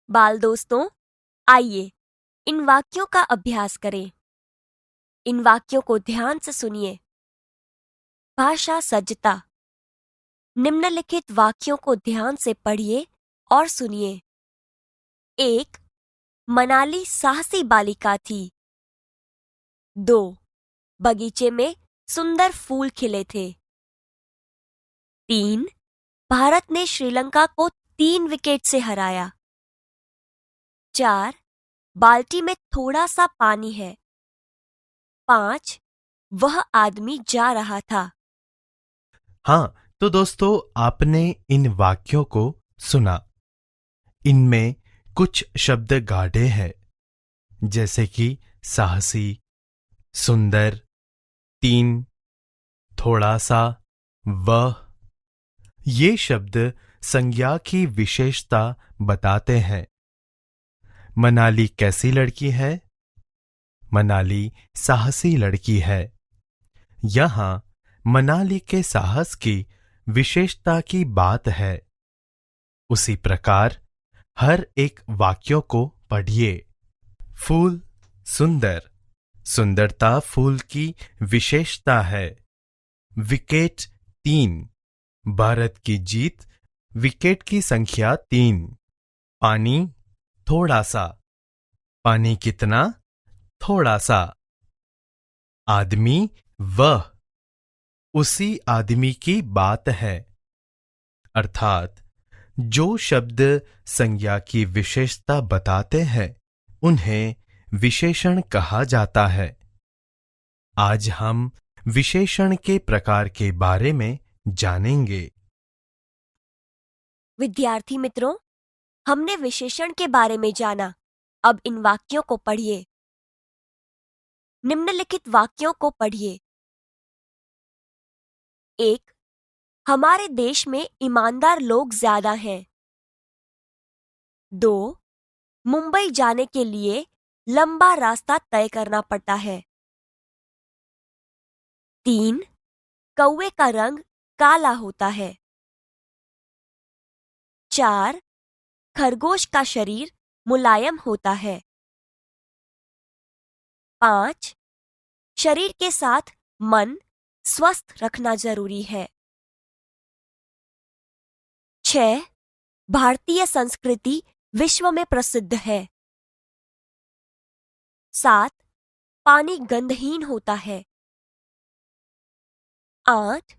बाल दोस्तों, आइए इन वाक्यों का अभ्यास करें। इन वाक्यों को ध्यान से सुनिए। भाषा सज्जता। निम्नलिखित वाक्यों को ध्यान से पढ़िए और सुनिए। 1. मनाली साहसी बालिका थी। 2. बगीचे में सुंदर फूल खिले थे। 3. भारत ने श्रीलंका को 3 विकेट से हराया। 4. बाल्टी में थोड़ा सा पानी है। 5. वह आदमी जा रहा था। हाँ, तो दोस्तों आपने इन वाक्यों को सुना। इनमें कुछ शब्द गाढ़े हैं, जैसे कि साहसी, सुंदर, 3, थोड़ा सा, वह। ये शब्द संज्ञा की विशेषता बताते हैं। मनाली कैसी लड़की है? मनाली साहसी लड़की है। यहां मनाली के साहस की विशेषता की बात है। उसी प्रकार हर एक वाक्यों को पढ़िए। फूल सुंदर, सुंदरता फूल की विशेषता है। विकेट 3, भारत की जीत, विकेट की संख्या 3। पानी थोड़ा सा, पानी कितना? थोड़ा सा। आदमी वह, उसी आदमी की बात है। अर्थात जो शब्द संज्ञा की विशेषता बताते हैं उन्हें विशेषण कहा जाता है। आज हम विशेषण के प्रकार के बारे में जानेंगे। विद्यार्थी मित्रों, हमने विशेषण के बारे में जाना। अब इन वाक्यों को पढ़िए। निम्नलिखित वाक्यों को पढ़िए। 1. हमारे देश में ईमानदार लोग ज्यादा हैं। 2. मुंबई जाने के लिए लंबा रास्ता तय करना पड़ता है। 3. कौवे का रंग काला होता है। 4. खरगोश का शरीर मुलायम होता है। 5. शरीर के साथ मन स्वस्थ रखना जरूरी है। 6. भारतीय संस्कृति विश्व में प्रसिद्ध है। 7. पानी गंधहीन होता है। 8.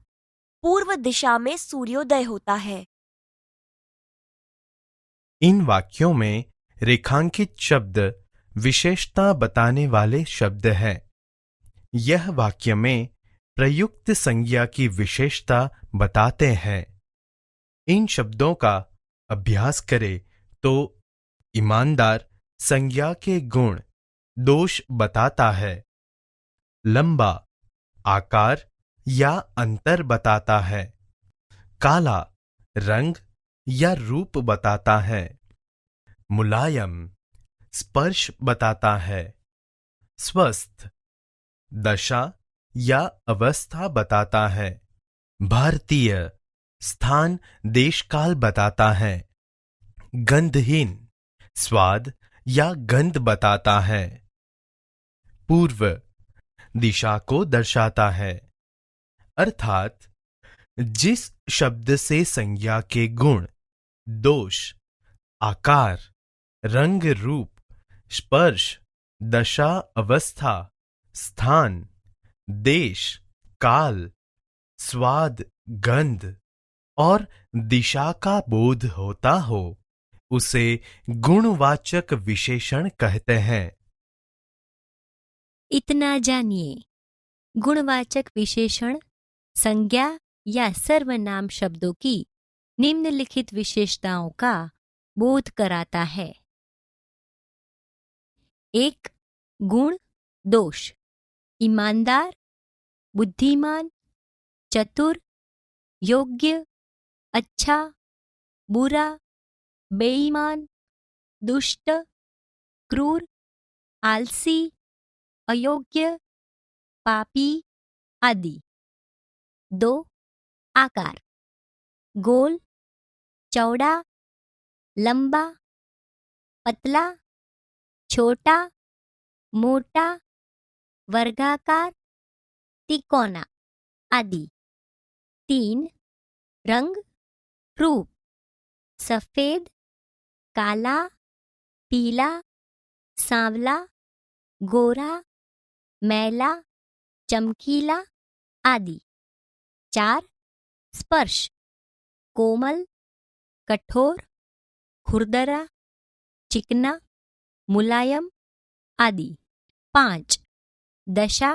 पूर्व दिशा में सूर्योदय होता है। इन वाक्यों में रेखांकित शब्द विशेषता बताने वाले शब्द हैं। यह वाक्य में प्रयुक्त संज्ञा की विशेषता बताते हैं। इन शब्दों का अभ्यास करें तो ईमानदार संज्ञा के गुण, दोष बताता है। लंबा आकार या अंतर बताता है। काला रंग या रूप बताता है। मुलायम स्पर्श बताता है। स्वस्थ दशा या अवस्था बताता है। भारतीय स्थान देशकाल बताता है। गंधहीन स्वाद या गंध बताता है। पूर्व दिशा को दर्शाता है। अर्थात जिस शब्द से संज्ञा के गुण, दोष, आकार, रंग रूप, स्पर्श, दशा अवस्था, स्थान, देश, काल, स्वाद, गंध और दिशा का बोध होता हो, उसे गुणवाचक विशेषण कहते हैं। इतना जानिए। गुणवाचक विशेषण संज्ञा या सर्वनाम शब्दों की निम्नलिखित विशेषताओं का बोध कराता है। 1. गुण दोष। ईमानदार, बुद्धिमान, चतुर, योग्य, अच्छा, बुरा, बेईमान, दुष्ट, क्रूर, आलसी, अयोग्य, पापी आदि। 2. आकार गोल, चौड़ा, लंबा, पतला, छोटा, मोटा, वर्गाकार, तिकोना आदि। 3. रंग, रूप, सफेद, काला, पीला, सांवला, गोरा, मैला, चमकीला आदि। 4. स्पर्श, कोमल, कठोर, खुरदरा, चिकना, मुलायम आदि। 5. दशा,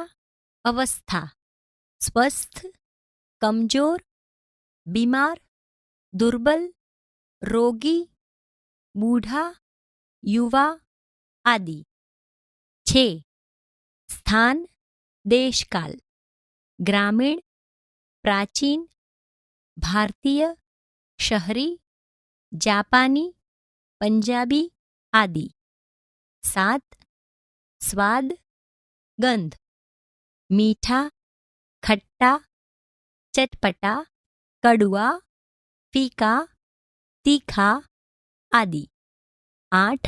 अवस्था, स्वस्थ, कमजोर, बीमार, दुर्बल, रोगी, बूढ़ा, युवा आदि। 6. स्थान, देशकाल, ग्रामीण, प्राचीन, भारतीय, शहरी, जापानी, पंजाबी आदि। 7. स्वाद, गंध, मीठा, खट्टा, चटपटा, कड़वा, फीका, तीखा आदि। 8.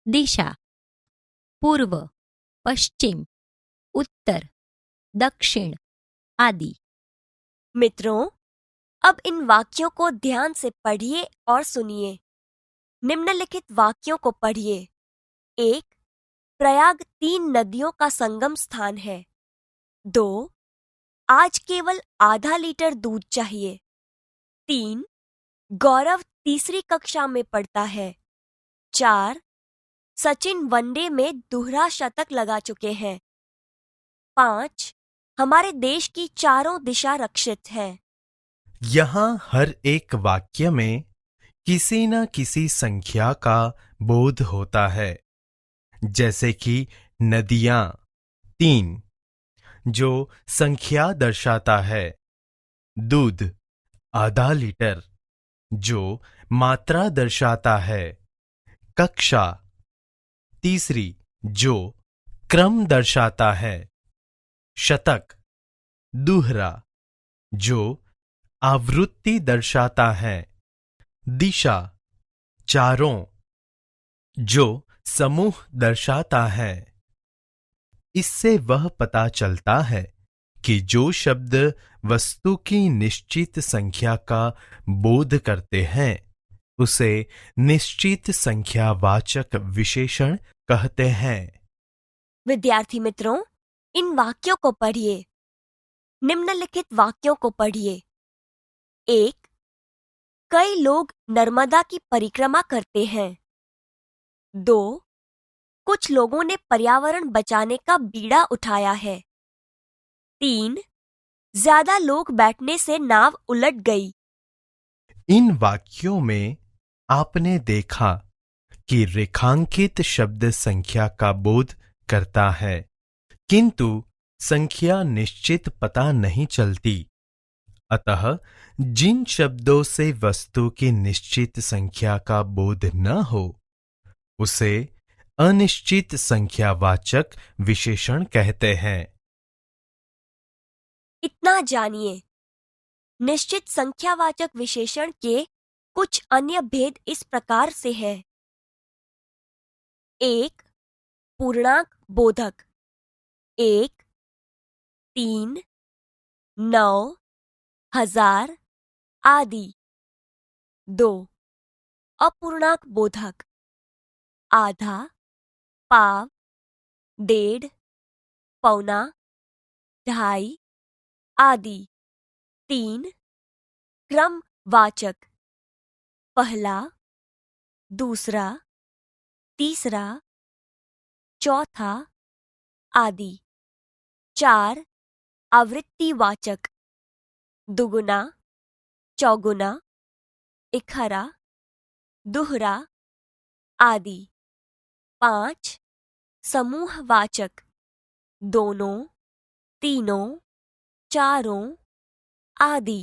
दिशा, पूर्व, पश्चिम, उत्तर, दक्षिण आदि। मित्रों, अब इन वाक्यों को ध्यान से पढ़िए और सुनिए। निम्नलिखित वाक्यों को पढ़िए। 1. प्रयाग 3 नदियों का संगम स्थान है। 2. आज केवल आधा लीटर दूध चाहिए। 3. गौरव तीसरी कक्षा में पढ़ता है। 4. सचिन वनडे में दोहरा शतक लगा चुके हैं। 5. हमारे देश की चारों दिशा रक्षित है। यहाँ हर एक वाक्य में किसी न किसी संख्या का बोध होता है, जैसे कि नदियां 3 जो संख्या दर्शाता है, दूध आधा लीटर जो मात्रा दर्शाता है, कक्षा तीसरी जो क्रम दर्शाता है, शतक दोहरा जो आवृत्ति दर्शाता है, दिशा चारों जो समूह दर्शाता है। इससे वह पता चलता है कि जो शब्द वस्तु की निश्चित संख्या का बोध करते हैं उसे निश्चित संख्यावाचक विशेषण कहते हैं। विद्यार्थी मित्रों, इन वाक्यों को पढ़िए। निम्नलिखित वाक्यों को पढ़िए। 1. कई लोग नर्मदा की परिक्रमा करते हैं। 2. कुछ लोगों ने पर्यावरण बचाने का बीड़ा उठाया है। 3. ज्यादा लोग बैठने से नाव उलट गई। इन वाक्यों में आपने देखा कि रेखांकित शब्द संख्या का बोध करता है, किंतु संख्या निश्चित पता नहीं चलती। अतः जिन शब्दों से वस्तु की निश्चित संख्या का बोध न हो उसे अनिश्चित संख्यावाचक विशेषण कहते हैं। इतना जानिए। निश्चित संख्यावाचक विशेषण के कुछ अन्य भेद इस प्रकार से है। 1. पूर्णांक बोधक 1, 3, 9, 1000 आदि। 2. अपूर्णांक बोधक आधा, पाव, डेढ़, पौना, ढाई आदि। 3. क्रमवाचक पहला, दूसरा, तीसरा, चौथा आदि। 4. आवृत्तिवाचक दुगुना, चौगुना, इकहरा, दोहरा आदि। 5. समूहवाचक दोनों, तीनों, चारों आदि।